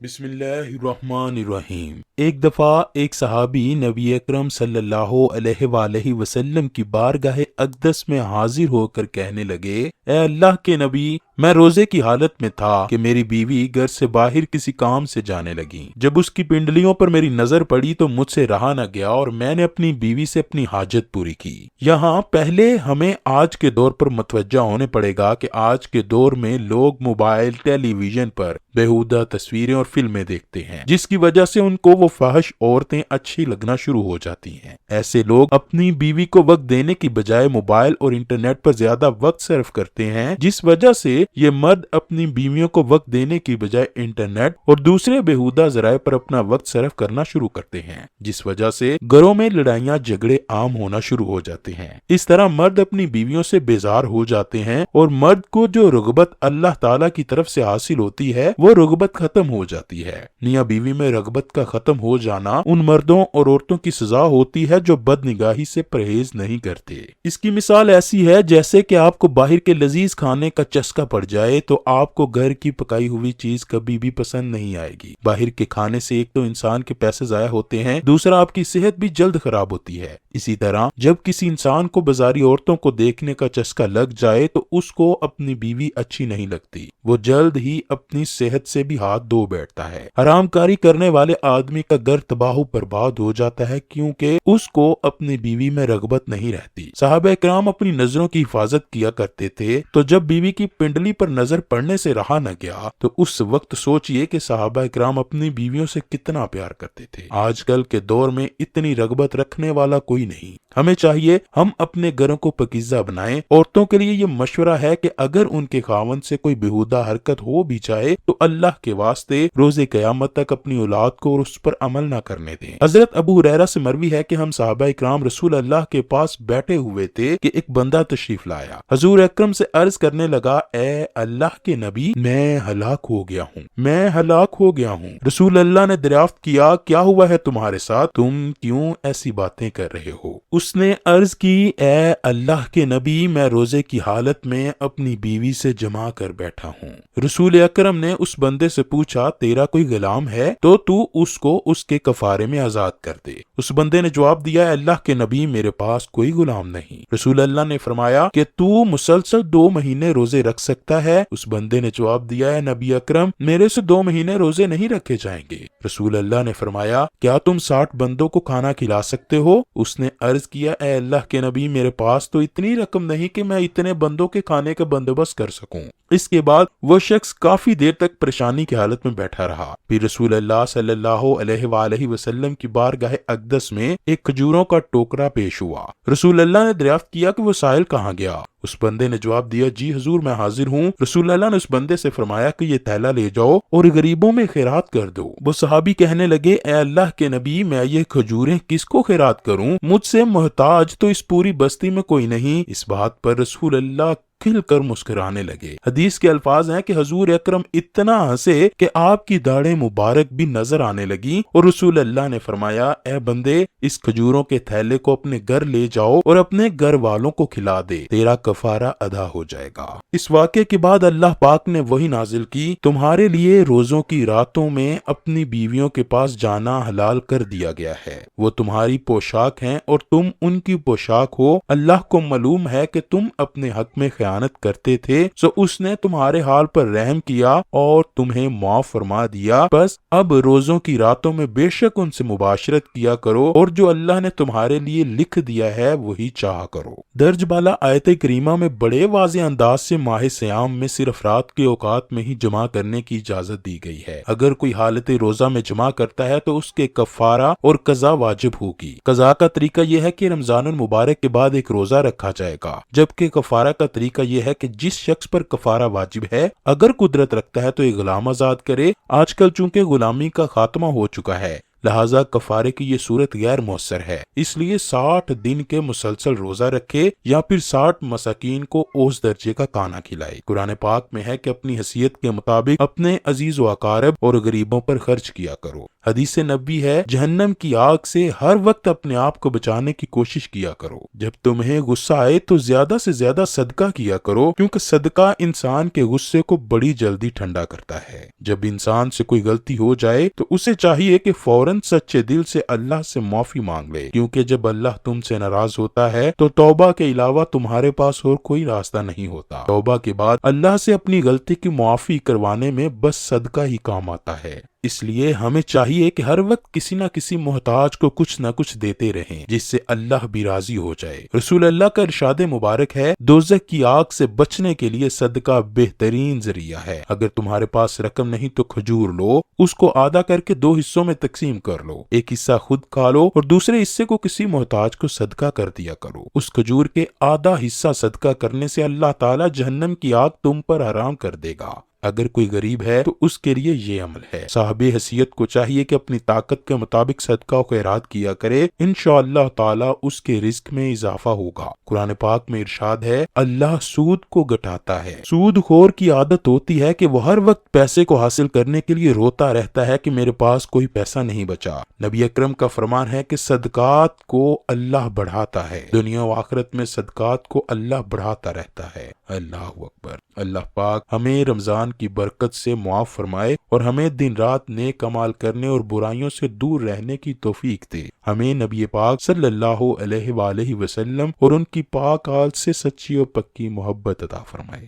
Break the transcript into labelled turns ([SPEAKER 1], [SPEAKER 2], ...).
[SPEAKER 1] بسم اللہ الرحمن الرحیم۔ ایک دفعہ ایک صحابی نبی اکرم صلی اللہ علیہ وآلہ وسلم کی بارگاہ اقدس میں حاضر ہو کر کہنے لگے، اے اللہ کے نبی، میں روزے کی حالت میں تھا کہ میری بیوی گھر سے باہر کسی کام سے جانے لگی۔ جب اس کی پنڈلیوں پر میری نظر پڑی تو مجھ سے رہا نہ گیا اور میں نے اپنی بیوی سے اپنی حاجت پوری کی۔ یہاں پہلے ہمیں آج کے دور پر متوجہ ہونے پڑے گا کہ آج کے دور میں لوگ موبائل، ٹیلی ویژن پر بیہودہ تصویریں اور فلمیں دیکھتے ہیں، جس کی وجہ سے ان کو وہ فحش عورتیں اچھی لگنا شروع ہو جاتی ہیں۔ ایسے لوگ اپنی بیوی کو وقت دینے کی بجائے موبائل اور انٹرنیٹ پر زیادہ وقت صرف کرتے ہیں، جس وجہ سے یہ مرد اپنی بیویوں کو وقت دینے کی بجائے انٹرنیٹ اور دوسرے بیہودہ ذرائع پر اپنا وقت صرف کرنا شروع کرتے ہیں، جس وجہ سے گھروں میں لڑائیاں جھگڑے عام ہونا شروع ہو جاتے ہیں۔ اس طرح مرد اپنی بیویوں سے بیزار ہو جاتے ہیں اور مرد کو جو رغبت اللہ تعالیٰ کی طرف سے حاصل ہوتی ہے وہ رغبت ختم ہو جاتی ہے۔ میاں بیوی میں رغبت کا ختم ہو جانا ان مردوں اور عورتوں کی سزا ہوتی ہے جو بد نگاہی سے پرہیز نہیں کرتے۔ اس کی مثال ایسی ہے جیسے کہ آپ کو باہر کے لذیذ کھانے کا چسکا پڑ جائے تو آپ کو گھر کی پکائی ہوئی چیز کبھی بھی پسند نہیں آئے گی۔ باہر کے کھانے سے ایک تو انسان کے پیسے ضائع ہوتے ہیں، دوسرا آپ کی صحت بھی جلد خراب ہوتی ہے۔ اسی طرح جب کسی انسان کو بازاری عورتوں کو دیکھنے کا چسکا لگ جائے تو اس کو اپنی بیوی اچھی نہیں لگتی، وہ جلد ہی اپنی صحت سے بھی ہاتھ دھو بیٹھتا ہے۔ حرام کاری کرنے والے آدمی کا گھر تباہ و برباد ہو جاتا ہے کیونکہ اس کو اپنی بیوی میں رغبت نہیں رہتی۔ صحابہ کرام اپنی نظروں کی حفاظت کیا کرتے تھے، تو جب بیوی کی پنڈلی پر نظر پڑنے سے رہا نہ گیا تو اس وقت سوچئے کہ صحابہ کرام اپنی بیویوں سے کتنا پیار کرتے تھے۔ آج کل کے دور میں اتنی رغبت رکھنے والا کوئی نہیں۔ ہمیں چاہیے ہم اپنے گھروں کو پاکیزہ بنائیں۔ عورتوں کے لیے یہ مشورہ ہے کہ اگر ان کے خاوند سے کوئی بیہودہ حرکت ہو بھی جائے تو اللہ کے واسطے روز قیامت تک اپنی اولاد کو اور اس پر عمل نہ کرنے دیں۔ حضرت ابو ہریرہ سے مروی ہے کہ ہم صحابہ اکرام رسول اللہ کے پاس بیٹھے ہوئے تھے کہ ایک بندہ تشریف لایا۔ حضور اکرم سے عرض کرنے لگا، اے اللہ کے نبی، میں ہلاک ہو گیا ہوں، میں ہلاک ہو گیا ہوں۔ رسول اللہ نے دریافت کیا، کیا ہوا ہے تمہارے ساتھ؟ تم کیوں ایسی باتیں کر رہے ہو؟ اس نے عرض کی، اے اللہ کے نبی، میں روزے کی حالت میں اپنی بیوی سے جمع کر بیٹھا ہوں۔ رسول اکرم نے اس بندے سے پوچھا، تیرا کوئی غلام ہے تو اس کو اس کے کفارے میں آزاد کر دے۔ اس بندے نے جواب دیا، اے اللہ کے نبی، میرے پاس کوئی غلام نہیں۔ رسول اللہ نے فرمایا کہ تو مسلسل 2 مہینے روزے رکھ سکتا ہے؟ اس بندے نے جواب دیا، اے نبی اکرم، میرے سے 2 مہینے روزے نہیں رکھے جائیں گے۔ رسول اللہ نے فرمایا، کیا تم 60 بندوں کو کھانا کھلا سکتے ہو؟ اس نے عرض کیا، اے اللہ کے نبی، میرے پاس تو اتنی رقم نہیں کہ میں اتنے بندوں کے کھانے کا بندوبست کر سکوں۔ اس کے بعد وہ شخص کافی دیر تک پریشانی کی حالت میں بیٹھا رہا۔ پھر رسول اللہ صلی اللہ علیہ وآلہ وسلم کی بارگاہ اقدس میں ایک کھجوروں کا ٹوکرا پیش ہوا۔ رسول اللہ نے دریافت کیا کہ وہ سائل کہاں گیا؟ اس بندے نے جواب دیا، جی حضور، میں حاضر ہوں۔ رسول اللہ نے اس بندے سے فرمایا کہ یہ تھیلا لے جاؤ اور غریبوں میں خیرات کر دو۔ وہ صحابی کہنے لگے، اے اللہ کے نبی، میں یہ کھجوریں کس کو خیرات کروں؟ مجھ سے محتاج تو اس پوری بستی میں کوئی نہیں۔ اس بات پر رسول اللہ کھل کر مسکرانے لگے۔ حدیث کے الفاظ ہیں کہ حضور اکرم اتنا ہنسے کہ آپ کی داڑھیں مبارک بھی نظر آنے لگی اور رسول اللہ نے فرمایا، اے بندے، اس کھجوروں کے تھیلے کو اپنے گھر لے جاؤ اور اپنے گھر والوں کو کھلا دے، تیرا کفارہ ادا ہو جائے گا۔ اس واقعے کے بعد اللہ پاک نے وحی نازل کی، تمہارے لیے روزوں کی راتوں میں اپنی بیویوں کے پاس جانا حلال کر دیا گیا ہے۔ وہ تمہاری پوشاک ہیں اور تم ان کی پوشاک ہو۔ اللہ کو معلوم ہے کہ تم اپنے حق میں خیانت کرتے تھے، سو اس نے تمہارے حال پر رحم کیا اور تمہیں معاف فرما دیا۔ بس اب روزوں کی راتوں میں بے شک ان سے مباشرت کیا کرو اور جو اللہ نے تمہارے لیے لکھ دیا ہے وہی چاہا کرو۔ درج بالا آیت کریمہ میں بڑے واضح انداز سے ماہ سیام میں صرف رات کے اوقات میں ہی جمع کرنے کی اجازت دی گئی ہے۔ اگر کوئی حالت روزہ میں جمع کرتا ہے تو اس کے کفارہ اور قضا واجب ہوگی۔ قضا کا طریقہ یہ ہے کہ رمضان المبارک کے بعد ایک روزہ رکھا جائے گا، جبکہ کفارہ کا طریقہ یہ ہے کہ جس شخص پر کفارہ واجب ہے اگر قدرت رکھتا ہے تو ایک غلام آزاد کرے۔ آج کل چونکہ غلامی کا خاتمہ ہو چکا ہے، لہٰذا کفارے کی یہ صورت غیر مؤثر ہے، اس لیے 60 دن کے مسلسل روزہ رکھے یا پھر 60 مساکین کو اوس درجے کا کھانا کھلائے۔ قرآن پاک میں ہے کہ اپنی حیثیت کے مطابق اپنے عزیز و اقارب اور غریبوں پر خرچ کیا کرو۔ حدیث نبی ہے جہنم کی آگ سے ہر وقت اپنے آپ کو بچانے کی کوشش کیا کرو، جب تمہیں غصہ آئے تو زیادہ سے زیادہ صدقہ کیا کرو، کیونکہ صدقہ انسان کے غصے کو بڑی جلدی ٹھنڈا کرتا ہے۔ جب انسان سے کوئی غلطی ہو جائے تو اسے چاہیے کہ فوراً سچے دل سے اللہ سے معافی مانگ لے، کیونکہ جب اللہ تم سے ناراض ہوتا ہے تو توبہ کے علاوہ تمہارے پاس اور کوئی راستہ نہیں ہوتا۔ توبہ کے بعد اللہ سے اپنی غلطی کی معافی کروانے میں بس صدقہ ہی کام آتا ہے۔ اس لیے ہمیں چاہیے کہ ہر وقت کسی نہ کسی محتاج کو کچھ نہ کچھ دیتے رہیں، جس سے اللہ بھی راضی ہو جائے۔ رسول اللہ کا ارشاد مبارک ہے، دوزخ کی آگ سے بچنے کے لیے صدقہ بہترین ذریعہ ہے۔ اگر تمہارے پاس رقم نہیں تو کھجور لو، اس کو آدھا کر کے 2 حصوں میں تقسیم کر لو، ایک حصہ خود کھا لو اور دوسرے حصے کو کسی محتاج کو صدقہ کر دیا کرو۔ اس کھجور کے آدھا حصہ صدقہ کرنے سے اللہ تعالی جہنم کی آگ تم پر حرام کر دے گا۔ اگر کوئی غریب ہے تو اس کے لیے یہ عمل ہے۔ صاحب حیثیت کو چاہیے کہ اپنی طاقت کے مطابق صدقہ و خیرات کیا کرے، انشاءاللہ تعالی اس کے رزق میں اضافہ ہوگا۔ قرآن پاک میں ارشاد ہے، اللہ سود کو گھٹاتا ہے۔ سود خور کی عادت ہوتی ہے کہ وہ ہر وقت پیسے کو حاصل کرنے کے لیے روتا رہتا ہے کہ میرے پاس کوئی پیسہ نہیں بچا۔ نبی اکرم کا فرمان ہے کہ صدقات کو اللہ بڑھاتا ہے، دنیا و آخرت میں صدقات کو اللہ بڑھاتا رہتا ہے۔ اللہ اکبر۔ اللہ پاک ہمیں رمضان کی برکت سے معاف فرمائے اور ہمیں دن رات نیک عمال کرنے اور برائیوں سے دور رہنے کی توفیق دے۔ ہمیں نبی پاک صلی اللہ علیہ وآلہ وسلم اور ان کی پاک آل سے سچی اور پکی محبت عطا فرمائے۔